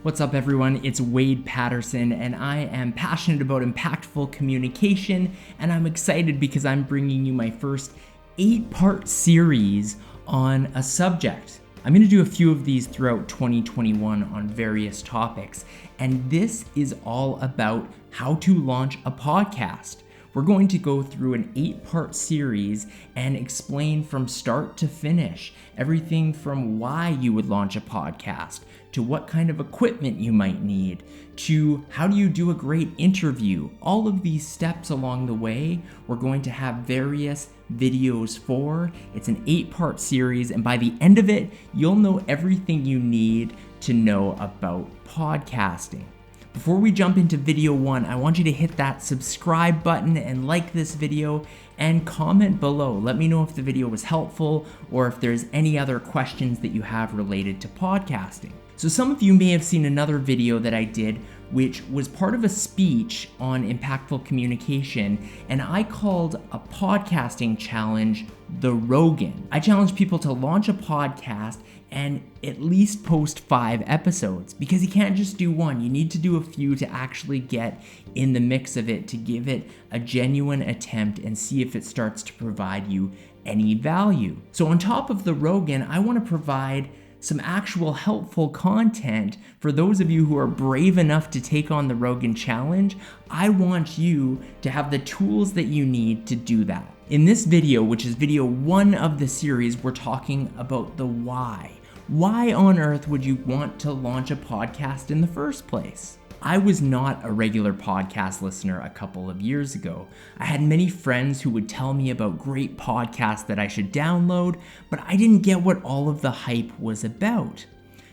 What's up, everyone? It's Wade Patterson, and I am passionate about impactful communication, and I'm excited because I'm bringing you my first 8-part series on a subject. I'm going to do a few of these throughout 2021 on various topics, and this is all about how to launch a podcast. We're going to go through an 8-part series and explain from start to finish everything from why you would launch a podcast, to what kind of equipment you might need, to how do you do a great interview. All of these steps along the way, we're going to have various videos for. It's an 8-part series, and by the end of it, you'll know everything you need to know about podcasting. Before we jump into video 1, I want you to hit that subscribe button and like this video and comment below. Let me know if the video was helpful or if there's any other questions that you have related to podcasting. So some of you may have seen another video that I did which was part of a speech on impactful communication, and I called a podcasting challenge the Rogan. I challenged people to launch a podcast and at least post 5 episodes, because you can't just do one. You need to do a few to actually get in the mix of it, to give it a genuine attempt and see if it starts to provide you any value. So on top of the Rogan, I want to provide some actual helpful content for those of you who are brave enough to take on the Rogan challenge. I want you to have the tools that you need to do that. In this video, which is video 1 of the series, we're talking about the why. Why on earth would you want to launch a podcast in the first place? I was not a regular podcast listener a couple of years ago. I had many friends who would tell me about great podcasts that I should download, but I didn't get what all of the hype was about.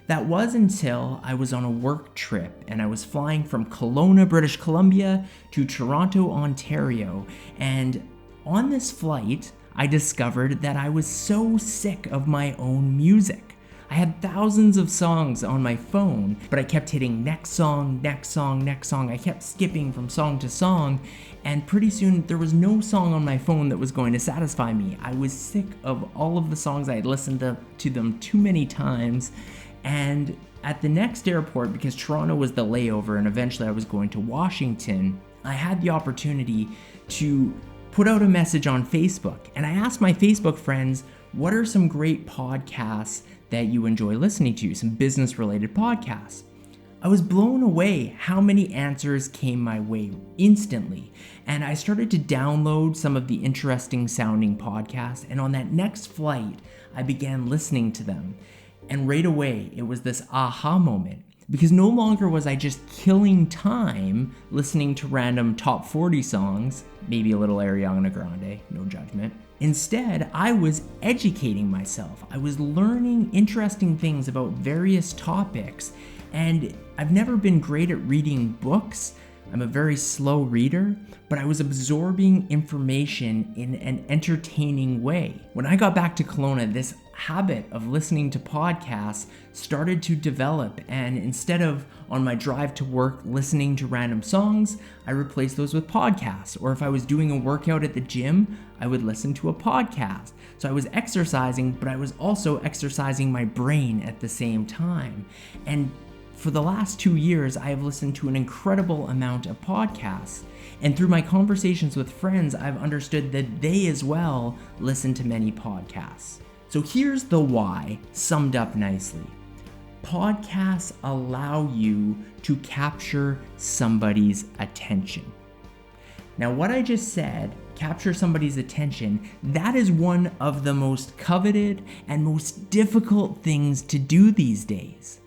That was until I was on a work trip and I was flying from Kelowna, British Columbia to Toronto, Ontario, and on this flight, I discovered that I was so sick of my own music. I had thousands of songs on my phone, but I kept hitting next song, next song, next song. I kept skipping from song to song, and pretty soon there was no song on my phone that was going to satisfy me. I was sick of all of the songs. I had listened to them too many times, and at the next airport, because Toronto was the layover and eventually I was going to Washington, I had the opportunity to put out a message on Facebook, and I asked my Facebook friends, what are some great podcasts that you enjoy listening to, some business-related podcasts? I was blown away how many answers came my way instantly, and I started to download some of the interesting sounding podcasts, and on that next flight, I began listening to them, and right away, it was this aha moment, because no longer was I just killing time listening to random top 40 songs, maybe a little Ariana Grande, no judgment. Instead, I was educating myself. I was learning interesting things about various topics, and I've never been great at reading books. I'm a very slow reader, but I was absorbing information in an entertaining way. When I got back to Kelowna, this habit of listening to podcasts started to develop, and instead of on my drive to work listening to random songs, I replaced those with podcasts. Or if I was doing a workout at the gym, I would listen to a podcast. So I was exercising, but I was also exercising my brain at the same time. And for the last 2 years, I have listened to an incredible amount of podcasts. And through my conversations with friends, I've understood that they as well listen to many podcasts. So here's the why, summed up nicely. Podcasts allow you to capture somebody's attention. Now, what I just said, capture somebody's attention, that is one of the most coveted and most difficult things to do these days.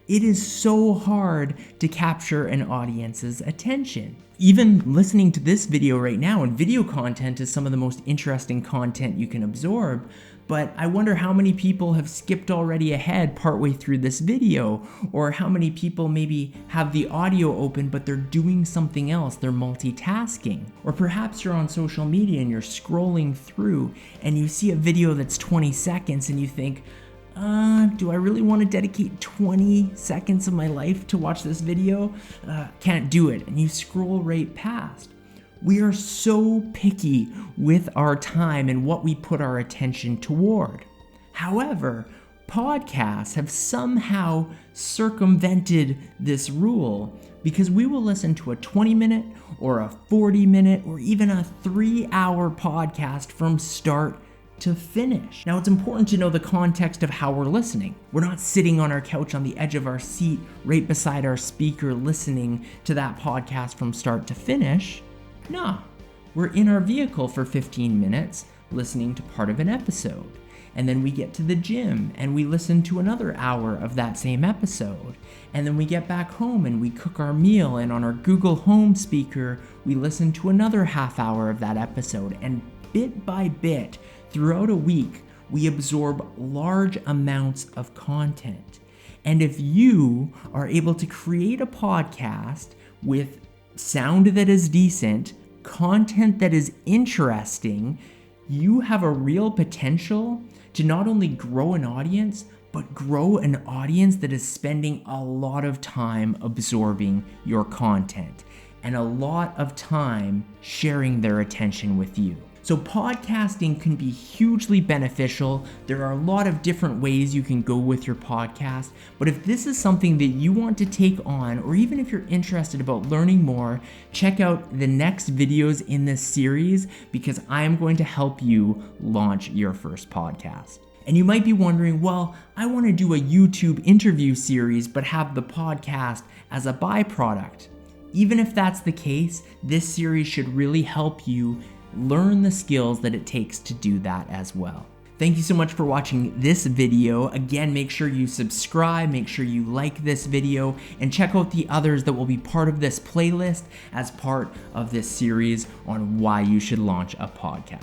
It is so hard to capture an audience's attention. Even listening to this video right now, and video content is some of the most interesting content you can absorb, but I wonder how many people have skipped already ahead partway through this video, or how many people maybe have the audio open but they're doing something else, they're multitasking. Or perhaps you're on social media and you're scrolling through and you see a video that's 20 seconds and you think, do I really want to dedicate 20 seconds of my life to watch this video? Can't do it, and you scroll right past. We are so picky with our time and what we put our attention toward. However, podcasts have somehow circumvented this rule because we will listen to a 20-minute or a 40-minute or even a 3-hour podcast from start to finish. Now, it's important to know the context of how we're listening. We're not sitting on our couch on the edge of our seat right beside our speaker listening to that podcast from start to finish. No, we're in our vehicle for 15 minutes listening to part of an episode. And then we get to the gym and we listen to another hour of that same episode. And then we get back home and we cook our meal, and on our Google Home speaker, we listen to another half hour of that episode. And bit by bit, throughout a week, we absorb large amounts of content. And if you are able to create a podcast with sound that is decent, content that is interesting, you have a real potential to not only grow an audience, but grow an audience that is spending a lot of time absorbing your content and a lot of time sharing their attention with you. So podcasting can be hugely beneficial. There are a lot of different ways you can go with your podcast, but if this is something that you want to take on, or even if you're interested about learning more, check out the next videos in this series because I am going to help you launch your first podcast. And you might be wondering, well, I want to do a YouTube interview series, but have the podcast as a byproduct. Even if that's the case, this series should really help you learn the skills that it takes to do that as well. Thank you so much for watching this video. Again, make sure you subscribe, make sure you like this video, and check out the others that will be part of this playlist as part of this series on why you should launch a podcast.